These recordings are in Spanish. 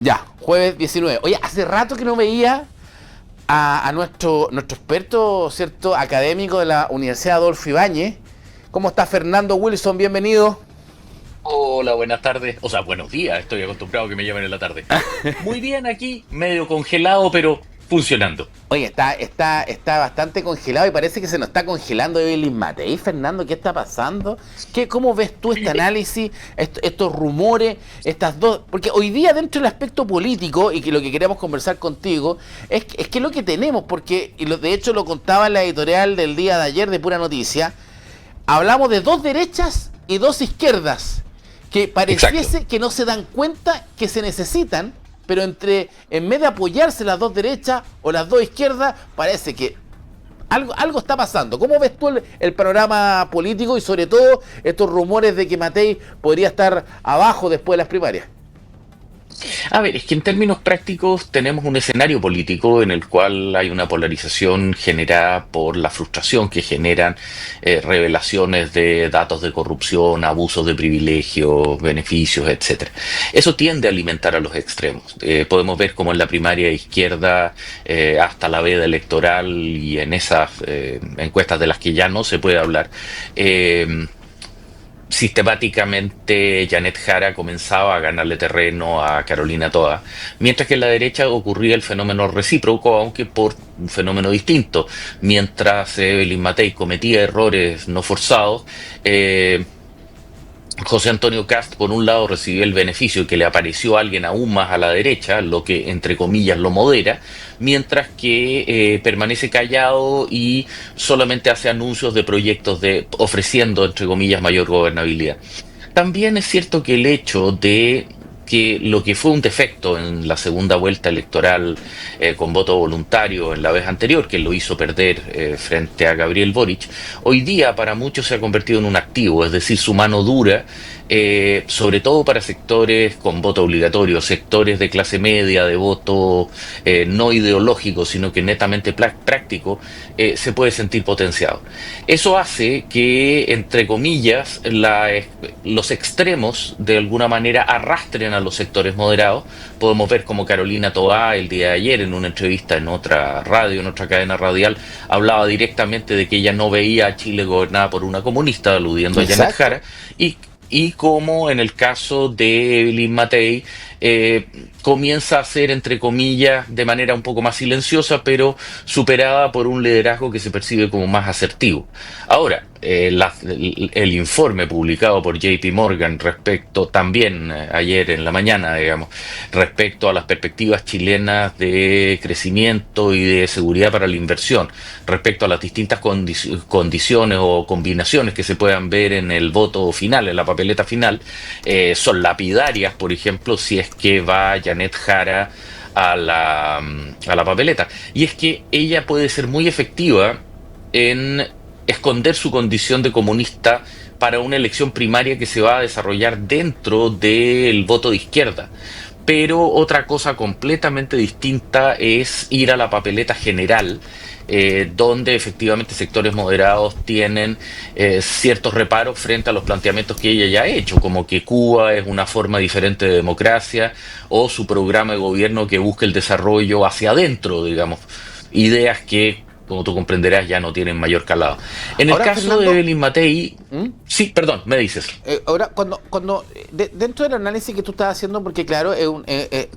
Ya, jueves 19. Oye, hace rato que no veía a nuestro experto, ¿cierto? Académico de la Universidad Adolfo Ibáñez. ¿Cómo está Fernando Wilson? Bienvenido. Hola, buenas tardes. O sea, buenos días. Estoy acostumbrado a que me llamen en la tarde. Muy bien aquí, medio congelado, pero funcionando. Oye, está bastante congelado y parece que se nos está congelando Evelyn Matei. Fernando, ¿qué está pasando? ¿Cómo ves tú este análisis, estos rumores, estas dos? Porque hoy día dentro del aspecto político, y que lo que queremos conversar contigo, es que lo que tenemos, porque de hecho lo contaba en la editorial del día de ayer de Pura Noticia, hablamos de dos derechas y dos izquierdas, que Exacto. pareciese que no se dan cuenta que se necesitan, pero en vez de apoyarse las dos derechas o las dos izquierdas, parece que algo está pasando. ¿Cómo ves tú el panorama político y sobre todo estos rumores de que Matei podría estar abajo después de las primarias? A ver, es que en términos prácticos tenemos un escenario político en el cual hay una polarización generada por la frustración que generan revelaciones de datos de corrupción, abusos de privilegios, beneficios, etcétera. Eso tiende a alimentar a los extremos. Podemos ver como en la primaria izquierda hasta la veda electoral y en esas encuestas de las que ya no se puede hablar. Sistemáticamente Janet Jara comenzaba a ganarle terreno a Carolina Toa, mientras que en la derecha ocurría el fenómeno recíproco, aunque por un fenómeno distinto. Mientras Evelyn Matei cometía errores no forzados, José Antonio Cast, por un lado, recibió el beneficio que le apareció alguien aún más a la derecha, lo que, entre comillas, lo modera, mientras que permanece callado y solamente hace anuncios de proyectos de ofreciendo, entre comillas, mayor gobernabilidad. También es cierto que el hecho de que lo que fue un defecto en la segunda vuelta electoral con voto voluntario en la vez anterior, que lo hizo perder frente a Gabriel Boric, hoy día para muchos se ha convertido en un activo, es decir, su mano dura, sobre todo para sectores con voto obligatorio, sectores de clase media, de voto no ideológico, sino que netamente práctico, se puede sentir potenciado. Eso hace que, entre comillas, los extremos de alguna manera arrastren a los sectores moderados. Podemos ver como Carolina Toá el día de ayer en una entrevista en otra radio, en otra cadena radial, hablaba directamente de que ella no veía a Chile gobernada por una comunista, aludiendo a Janet Exacto. Jara, y como en el caso de Evelyn Matei, comienza a ser, entre comillas, de manera un poco más silenciosa, pero superada por un liderazgo que se percibe como más asertivo. Ahora, el informe publicado por JP Morgan respecto, también ayer en la mañana, digamos, respecto a las perspectivas chilenas de crecimiento y de seguridad para la inversión, respecto a las distintas condiciones o combinaciones que se puedan ver en el voto final, en la papeleta final, son lapidarias, por ejemplo, si es que va Janet Jara a la papeleta. Y es que ella puede ser muy efectiva en esconder su condición de comunista para una elección primaria que se va a desarrollar dentro del voto de izquierda. Pero otra cosa completamente distinta es ir a la papeleta general, donde efectivamente sectores moderados tienen ciertos reparos frente a los planteamientos que ella ya ha hecho, como que Cuba es una forma diferente de democracia o su programa de gobierno que busca el desarrollo hacia adentro, digamos, ideas que, como tú comprenderás, ya no tienen mayor calado. En el Ahora, caso de Fernando, Evelyn Matei, ¿Mm? sí, perdón, me dices. Ahora, dentro del análisis que tú estás haciendo, porque claro,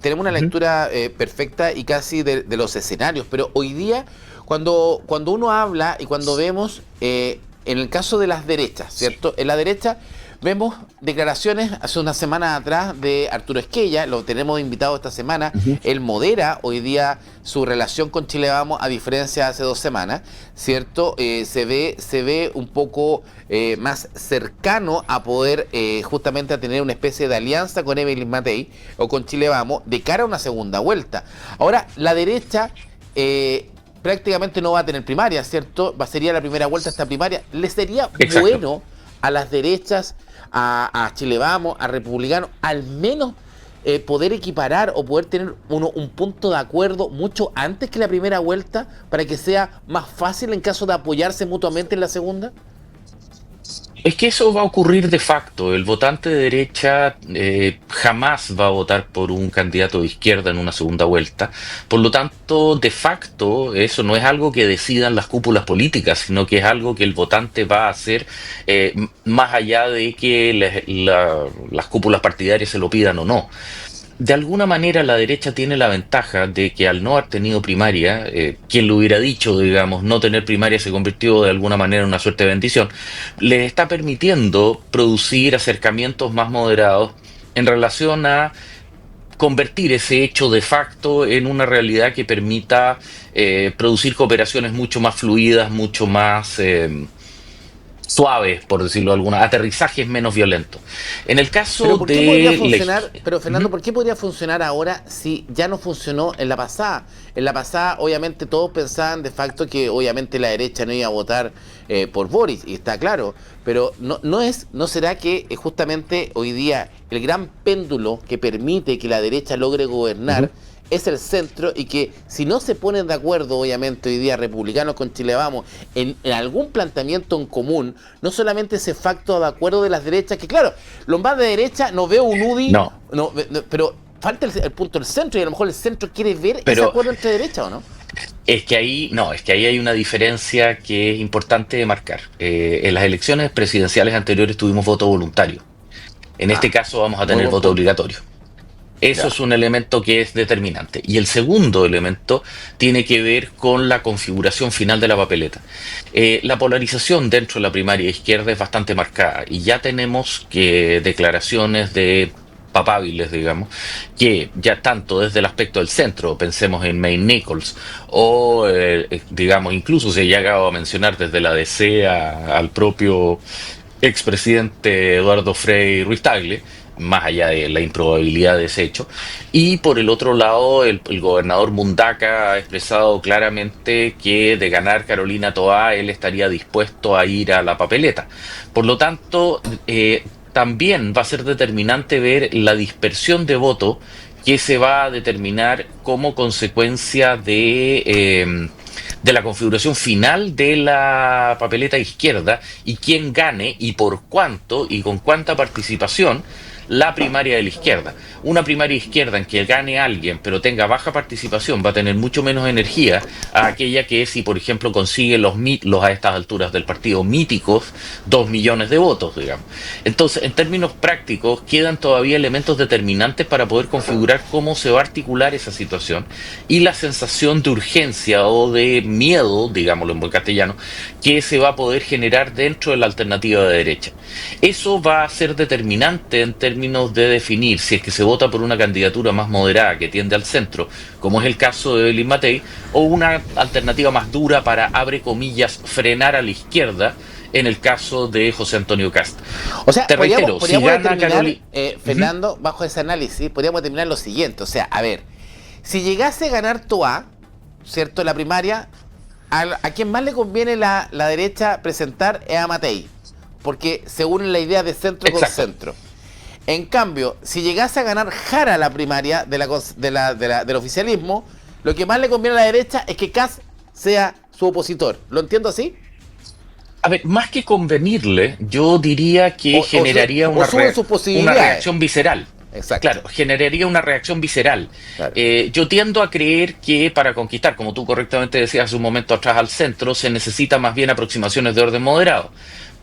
tenemos una Ujú. lectura perfecta y casi de los escenarios, pero hoy día, cuando uno habla y cuando vemos, en el caso de las derechas, ¿cierto? En la derecha vemos declaraciones hace una semana atrás de Arturo Esquella, lo tenemos invitado esta semana, Ujú. él modera hoy día su relación con Chile Vamos a diferencia de hace 2 semanas, ¿cierto? Se ve un poco más cercano a poder justamente a tener una especie de alianza con Evelyn Matei o con Chile Vamos de cara a una segunda vuelta. Ahora, la derecha prácticamente no va a tener primaria, ¿cierto? Sería la primera vuelta a esta primaria. ¿Le sería Exacto. bueno a las derechas, a Chile Vamos, a Republicanos, al menos poder equiparar o poder tener un punto de acuerdo mucho antes que la primera vuelta para que sea más fácil en caso de apoyarse mutuamente en la segunda? Es que eso va a ocurrir de facto. El votante de derecha jamás va a votar por un candidato de izquierda en una segunda vuelta. Por lo tanto, de facto, eso no es algo que decidan las cúpulas políticas, sino que es algo que el votante va a hacer más allá de que las cúpulas partidarias se lo pidan o no. De alguna manera la derecha tiene la ventaja de que al no haber tenido primaria, quien lo hubiera dicho, digamos, no tener primaria se convirtió de alguna manera en una suerte de bendición, le está permitiendo producir acercamientos más moderados en relación a convertir ese hecho de facto en una realidad que permita producir cooperaciones mucho más fluidas, mucho más suaves, por decirlo de alguna, aterrizajes menos violentos. En el caso Pero ¿por qué podría de funcionar, pero Fernando, Ujú. ¿por qué podría funcionar ahora si ya no funcionó en la pasada? En la pasada, obviamente, todos pensaban de facto que obviamente la derecha no iba a votar por Boris, y está claro, pero ¿no será que justamente hoy día el gran péndulo que permite que la derecha logre Ujú. gobernar es el centro, y que si no se ponen de acuerdo, obviamente, hoy día republicanos con Chile Vamos, en algún planteamiento en común, no solamente ese facto de acuerdo de las derechas, que claro, los más de derecha no veo un UDI, No, pero falta el punto del centro, y a lo mejor el centro quiere ver ese pero acuerdo entre derechas, ¿o no? es que ahí, no, es que ahí hay una diferencia que es importante de marcar. En las elecciones presidenciales anteriores tuvimos voto voluntario. En este Ah, caso vamos a muy tener buen voto punto. obligatorio. Eso Ya. es un elemento que es determinante. Y el segundo elemento tiene que ver con la configuración final de la papeleta. La polarización dentro de la primaria izquierda es bastante marcada y ya tenemos que declaraciones de papábiles, digamos, que ya tanto desde el aspecto del centro, pensemos en May Nichols, o digamos, incluso se ha llegado a mencionar desde la DC al propio expresidente Eduardo Frei Ruiz Tagle, más allá de la improbabilidad de ese hecho. Y por el otro lado, el gobernador Mundaca ha expresado claramente que de ganar Carolina Toá, él estaría dispuesto a ir a la papeleta. Por lo tanto, también va a ser determinante ver la dispersión de voto que se va a determinar como consecuencia de la configuración final de la papeleta izquierda y quién gane y por cuánto y con cuánta participación la primaria de la izquierda. Una primaria izquierda en que gane alguien pero tenga baja participación va a tener mucho menos energía a aquella que si por ejemplo consigue los a estas alturas del partido míticos 2 millones de votos, digamos. Entonces, en términos prácticos, quedan todavía elementos determinantes para poder configurar cómo se va a articular esa situación y la sensación de urgencia o de miedo, digámoslo en buen castellano, que se va a poder generar dentro de la alternativa de derecha. Eso va a ser determinante en términos de definir si es que se vota por una candidatura más moderada que tiende al centro, como es el caso de Evelyn Matei, o una alternativa más dura para, abre comillas, frenar a la izquierda, en el caso de José Antonio Cast. O sea, Te reitero, si podríamos gana determinar, Carolina... Fernando, bajo ese análisis, podríamos determinar lo siguiente. O sea, a ver, si llegase a ganar Toa, ¿cierto? La primaria, a quien más le conviene la derecha presentar es a Matei, porque según la idea de centro con Exacto. centro. En cambio, si llegase a ganar Jara la primaria del oficialismo, lo que más le conviene a la derecha es que Kast sea su opositor. ¿Lo entiendo así? A ver, más que convenirle, yo diría que generaría O suben sus una posibilidades. reacción visceral. Exacto. Claro, generaría una reacción visceral. Claro. Yo tiendo a creer que para conquistar, como tú correctamente decías hace un momento atrás, al centro, se necesita más bien aproximaciones de orden moderado.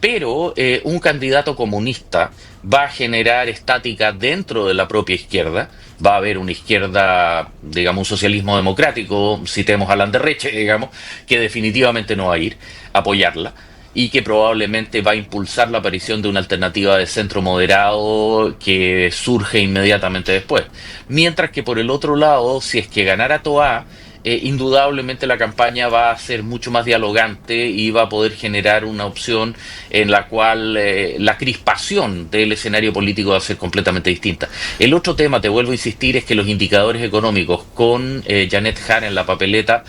Pero un candidato comunista va a generar estática dentro de la propia izquierda. Va a haber una izquierda, digamos, un socialismo democrático, citemos a Landerreche, digamos, que definitivamente no va a ir a apoyarla y que probablemente va a impulsar la aparición de una alternativa de centro moderado que surge inmediatamente después. Mientras que por el otro lado, si es que ganara Toa, indudablemente la campaña va a ser mucho más dialogante y va a poder generar una opción en la cual la crispación del escenario político va a ser completamente distinta. El otro tema, te vuelvo a insistir, es que los indicadores económicos con Janet Hart en la papeleta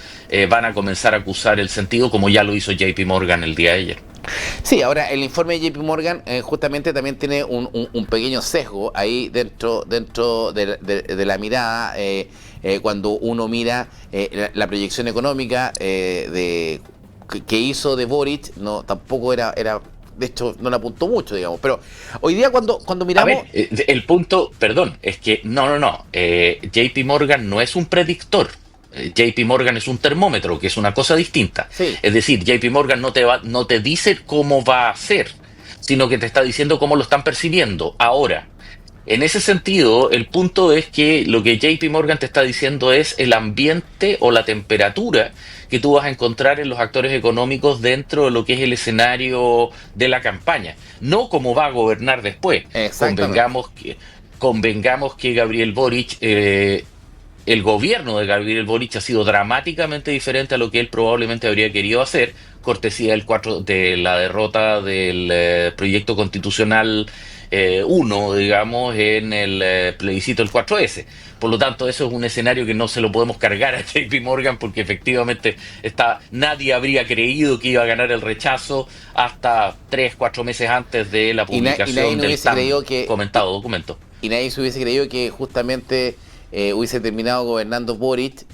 van a comenzar a acusar el sentido, como ya lo hizo JP Morgan el día de ayer. Sí, ahora el informe de JP Morgan justamente también tiene un pequeño sesgo ahí dentro de la mirada, cuando uno mira la proyección económica que hizo de Boric, no tampoco era de hecho no le apuntó mucho, digamos. Pero hoy día cuando A miramos... ver, el punto, perdón, es que no. JP Morgan no es un predictor. JP Morgan es un termómetro, que es una cosa distinta. Sí, Es decir, JP Morgan no te dice cómo va a ser, sino que te está diciendo cómo lo están percibiendo. Ahora, en ese sentido, el punto es que lo que JP Morgan te está diciendo es el ambiente o la temperatura que tú vas a encontrar en los actores económicos dentro de lo que es el escenario de la campaña, no cómo va a gobernar después. exactamente. Convengamos que Gabriel Boric, el gobierno de Gabriel Boric ha sido dramáticamente diferente a lo que él probablemente habría querido hacer, cortesía de la derrota del proyecto constitucional 1, digamos, en el plebiscito del 4S. Por lo tanto, eso es un escenario que no se lo podemos cargar a JP Morgan porque efectivamente nadie habría creído que iba a ganar el rechazo hasta 3, 4 meses antes de la Y nadie publicación no del hubiese tan creído que... comentado documento. Y nadie se hubiese creído que justamente hubiese terminado gobernando Boric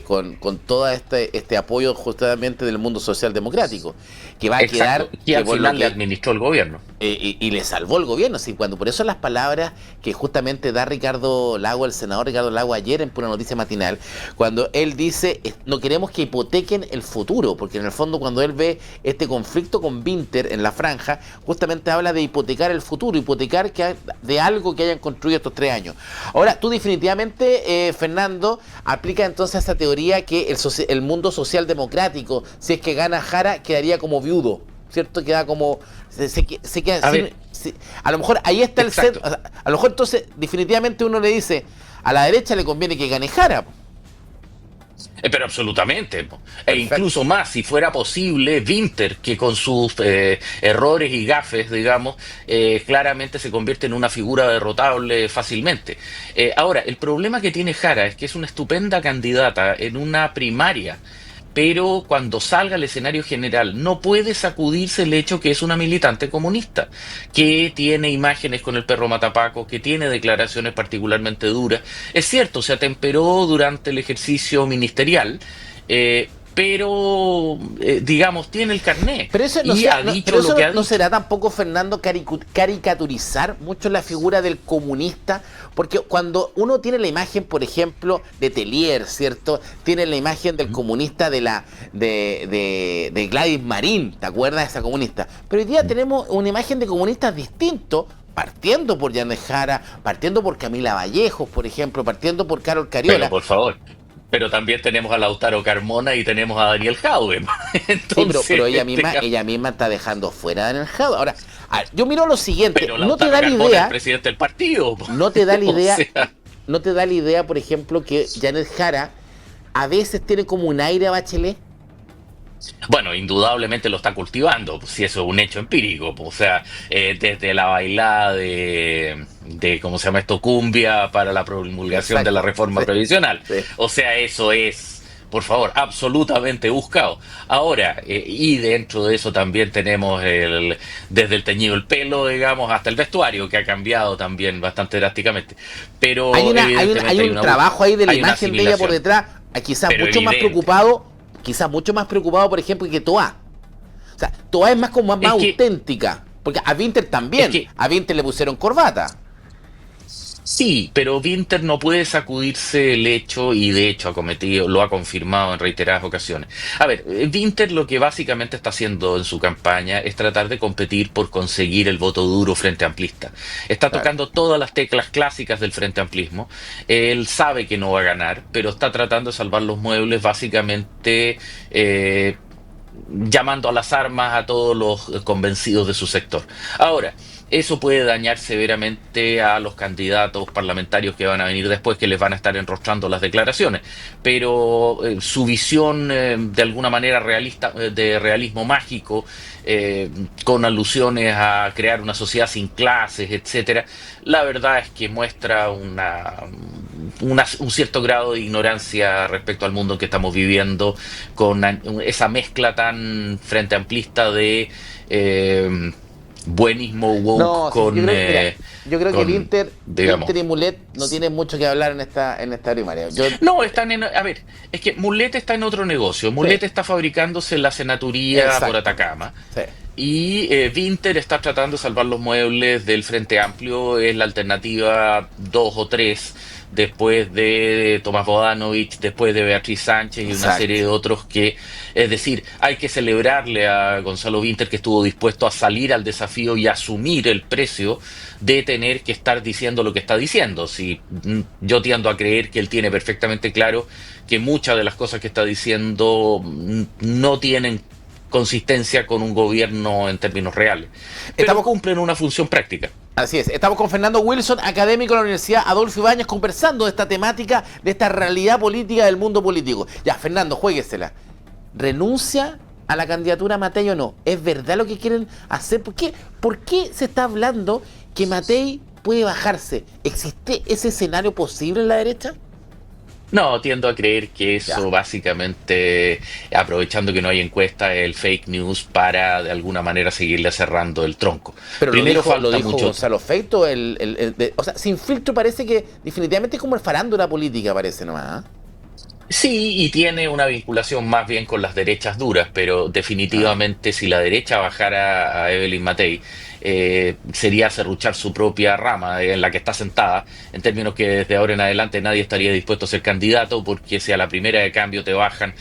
con todo este apoyo justamente del mundo social democrático, que va a quedar, Exacto, que que al por lo final le que administró el gobierno. y le salvó el gobierno, sí, cuando por eso las palabras que justamente da Ricardo Lago, el senador Ricardo Lago ayer en Pura Noticia Matinal, cuando él dice no queremos que hipotequen el futuro, porque en el fondo cuando él ve este conflicto con Winter en la franja, justamente habla de hipotecar el futuro, hipotecar de algo que hayan construido estos 3 años. Ahora, tú definitivamente, Fernando, aplica entonces esa teoría que el mundo social democrático, si es que gana Jara, quedaría como viudo, ¿cierto? Queda como... Se queda A sin, ver, a lo mejor ahí está el centro. exacto. O sea, a lo mejor entonces definitivamente uno le dice, a la derecha le conviene que gane Jara. Pero absolutamente. Po. E Perfecto. incluso más, si fuera posible, Winter, que con sus errores y gafes, digamos, claramente se convierte en una figura derrotable fácilmente. Ahora, el problema que tiene Jara es que es una estupenda candidata en una primaria, pero cuando salga al escenario general no puede sacudirse el hecho que es una militante comunista, que tiene imágenes con el perro matapaco, que tiene declaraciones particularmente duras. Es cierto, se atemperó durante el ejercicio ministerial, pero, digamos, tiene el carné Pero eso no, y ha pero dicho lo eso que ha no dicho. será tampoco, Fernando, caricaturizar mucho la figura del comunista, porque cuando uno tiene la imagen, por ejemplo, de Tellier, ¿cierto? Tiene la imagen del comunista de Gladys Marín, ¿te acuerdas de esa comunista? Pero hoy día tenemos una imagen de comunistas distintos, partiendo por Yanes Jara, partiendo por Camila Vallejos, por ejemplo, partiendo por Carol Pero Cariola. por favor. Pero también tenemos a Lautaro Carmona y tenemos a Daniel Jaude. Sí, pero Entonces, en este caso, ella misma está dejando fuera a Daniel Jadot. Ahora, a ver, yo miro lo siguiente, pero no te Lautaro da la Carmona es el idea, presidente del partido. Po. no te da la O idea, sea, no te da la idea, por ejemplo, que Janet Jara a veces tiene como un aire a Bachelet. bueno, indudablemente lo está cultivando, pues, si eso es un hecho empírico. Pues, o sea, desde la bailada ¿cómo se llama esto? Cumbia para la promulgación de la Exacto, reforma sí, previsional. sí. O sea, eso es, por favor, absolutamente buscado. Ahora, y dentro de eso también tenemos desde el teñido del pelo, digamos, hasta el vestuario, que ha cambiado también bastante drásticamente. Pero Hay evidentemente un trabajo ahí de la hay una imagen de ella por asimilación, detrás, pero evidente. quizás mucho más preocupado, por ejemplo, que Toa. O sea, Toa es más como más Es que, auténtica, porque a Winter es también, que a Winter le pusieron corbata. Sí, pero Winter no puede sacudirse el hecho y de hecho lo ha confirmado en reiteradas ocasiones. A ver, Winter lo que básicamente está haciendo en su campaña es tratar de competir por conseguir el voto duro frente amplista. Está Claro. tocando todas las teclas clásicas del frente amplismo. Él sabe que no va a ganar, pero está tratando de salvar los muebles básicamente llamando a las armas a todos los convencidos de su sector. Ahora, eso puede dañar severamente a los candidatos parlamentarios que van a venir después, que les van a estar enrostrando las declaraciones. Pero su visión, de alguna manera realista, de realismo mágico, con alusiones a crear una sociedad sin clases, etcétera, la verdad es que muestra un cierto grado de ignorancia respecto al mundo que estamos viviendo, con esa mezcla tan frente amplista de buenismo No, woke sí, con, yo creo que el Inter, digamos. Inter y Mulet no tienen mucho que hablar en esta primaria. No, están en. A ver, es que Mulet está en otro negocio. Sí, Mulet está fabricándose la senaturía por exacto. Atacama. Sí, Y Winter está tratando de salvar los muebles del Frente Amplio. Es la alternativa 2 o 3 después de Tomás Bodanovich, después de Beatriz Sánchez y una serie exacto. de otros que, es decir, hay que celebrarle a Gonzalo Winter que estuvo dispuesto a salir al desafío y asumir el precio de tener que estar diciendo lo que está diciendo. Si yo tiendo a creer que él tiene perfectamente claro que muchas de las cosas que está diciendo no tienen consistencia con un gobierno en términos reales, pero Estamos, cumplen una función práctica. así es, estamos con Fernando Wilson, académico de la Universidad Adolfo Ibáñez, conversando de esta temática, de esta realidad política del mundo político. Ya, Fernando, juéguesela. ¿Renuncia a la candidatura Matei o no? ¿Es verdad lo que quieren hacer? ¿Por qué se está hablando que Matei puede bajarse? ¿Existe ese escenario posible en la derecha? No, tiendo a creer que Ya. eso básicamente, aprovechando que no hay encuesta, es el fake news para de alguna manera seguirle cerrando el tronco. Pero Primero lo falta dijo mucho. Gonzalo Feito, o sea, sin filtro parece que definitivamente es como el farándula política, parece nomás. ¿Ah? Sí, y tiene una vinculación más bien con las derechas duras, pero Ah, definitivamente si la derecha bajara a Evelyn Matei, sería serruchar su propia rama en la que está sentada, en términos que desde ahora en adelante nadie estaría dispuesto a ser candidato, porque si a la primera de cambio te bajan,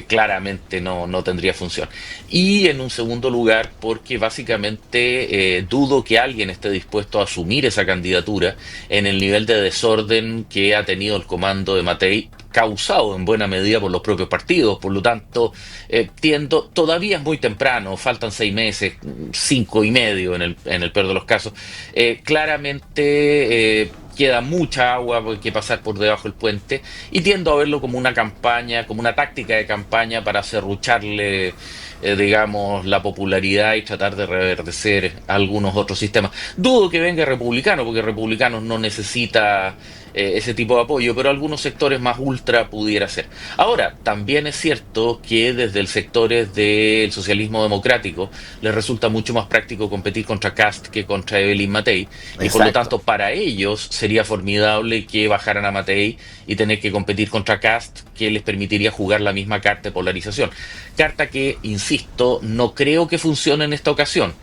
claramente no tendría función. Y en un segundo lugar, porque básicamente dudo que alguien esté dispuesto a asumir esa candidatura en el nivel de desorden que ha tenido el comando de Matei, causado en buena medida por los propios partidos. Por lo tanto, todavía es muy temprano, faltan 6 meses, 5 y medio en el peor de los casos. Claramente queda mucha agua que pasar por debajo del puente, y tiendo a verlo como una campaña, como una táctica de campaña para serrucharle, digamos, la popularidad y tratar de reverdecer algunos otros sistemas. Dudo que venga republicano, porque republicanos no necesita ese tipo de apoyo, pero algunos sectores más ultra pudiera ser. Ahora, también es cierto que desde el sectores del socialismo democrático les resulta mucho más práctico competir contra Kast que contra Evelyn Matei, y por lo exacto. tanto para ellos sería formidable que bajaran a Matei y tener que competir contra Kast, que les permitiría jugar la misma carta de polarización. Carta que, insisto, no creo que funcione en esta ocasión,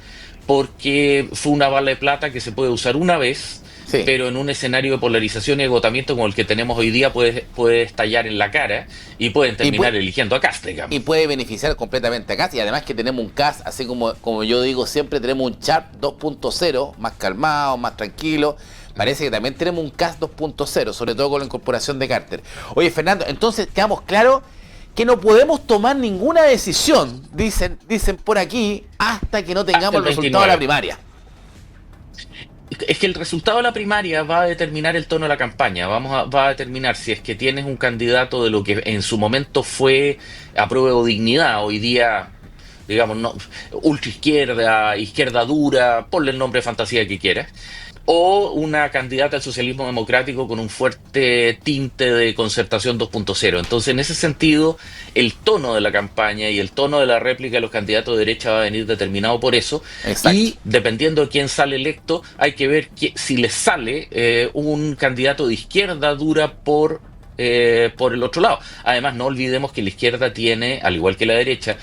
porque fue una bala de plata que se puede usar una vez, Sí. pero en un escenario de polarización y agotamiento como el que tenemos hoy día puede estallar en la cara y pueden Y, terminar eligiendo a Cast, digamos. y puede beneficiar completamente a CAS. Y además que tenemos un CAS, así como yo digo siempre, tenemos un Sharp 2.0, más calmado, más tranquilo. Parece que también tenemos un CAS 2.0, sobre todo con la incorporación de Carter. Oye, Fernando, entonces quedamos claros que no podemos tomar ninguna decisión, dicen por aquí, hasta que no Hasta tengamos el el resultado de la 29. primaria. Es que el resultado de la primaria va a determinar el tono de la campaña. Va a determinar si es que tienes un candidato de lo que en su momento fue apruebo o dignidad, hoy día, digamos, no, ultra izquierda, izquierda dura, ponle el nombre de fantasía que quieras, o una candidata al socialismo democrático con un fuerte tinte de concertación 2.0. Entonces, en ese sentido, el tono de la campaña y el tono de la réplica de los candidatos de derecha va a venir determinado por eso, Exacto. y dependiendo de quién sale electo, hay que ver si les sale un candidato de izquierda dura por el otro lado. Además, no olvidemos que la izquierda tiene, al igual que la derecha,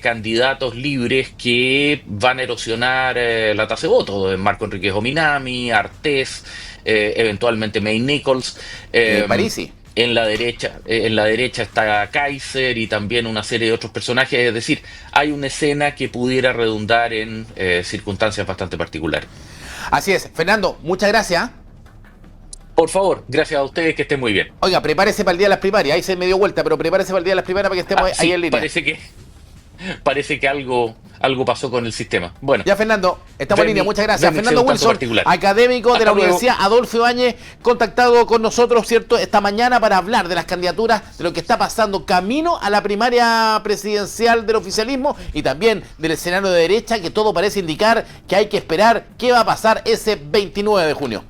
candidatos libres que van a erosionar la tasa de voto. Marco Enrique Jominami, Artés, eventualmente May Nichols. Parisi. En la derecha está Kaiser y también una serie de otros personajes. Es decir, hay una escena que pudiera redundar en circunstancias bastante particulares. Así es. Fernando, muchas gracias. Por favor, gracias a ustedes, que estén muy bien. Oiga, prepárese para el día de las primarias. Ahí se me dio vuelta, pero prepárese para el día de las primarias para que estemos ahí Sí, en línea. parece que algo pasó con el sistema. Bueno, Ya, Fernando, estamos en línea, denme, muchas gracias. denme Fernando un tanto Wilson, particular. académico de la Hasta luego. Universidad Adolfo Ibáñez, contactado con nosotros, ¿cierto?, esta mañana para hablar de las candidaturas, de lo que está pasando camino a la primaria presidencial del oficialismo y también del escenario de derecha, que todo parece indicar que hay que esperar qué va a pasar ese 29 de junio.